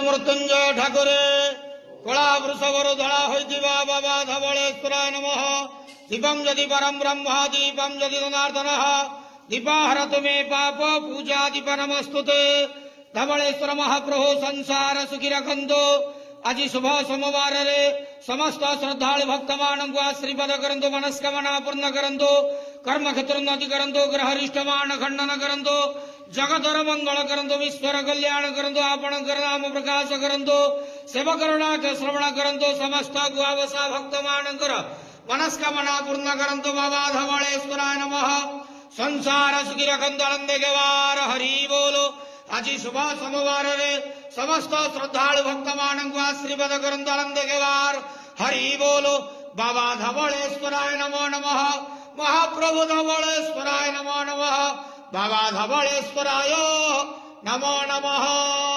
मृत्युंजय ठाकुरे कला वृषभर धड़ा होइतिबा बाबा धवलेश्वराय नमः। दीपम यदि परम ब्रह्म दीपम यदि जनार्दन दीपाहर तुमे पाप पूजा दीप नमस्तुते। धवलेश्वर महाप्रभु संसार सुखी रखंतो। आज शुभ सोमवार रे समस्त श्रद्धालु भक्त मान को आशीर्वाद करंतो, मनस्कामना पूर्ण करंतो, कर्म क्षेत्र उन्नति करंतो, ग्रहरिष्ठ मान खंडन करंतो, जगतर मंगल करंतो, विश्वर कल्याण करंतो, आपण नाम प्रकाश करंतो, सेवकरणा के श्रवण करंतो, समस्त गुआवसा भक्त मानकर मनस्कामना पूर्ण करंतो। बाबा धवलेश्वराय नमः। संसार सुखी रखंतो, आनंद गेवार हरि बोलो। आज शुभ सोमवार रे समस्त श्रद्धालु भक्त मान को आशीर्वाद करंतो, आनंद गेवार हरि बोलो। बाबा धवलेश्वराय नमो नमः। महाप्रभु धवलेश्वराय नमो नमः। बाबा धवलेश्वराय नमो नमः।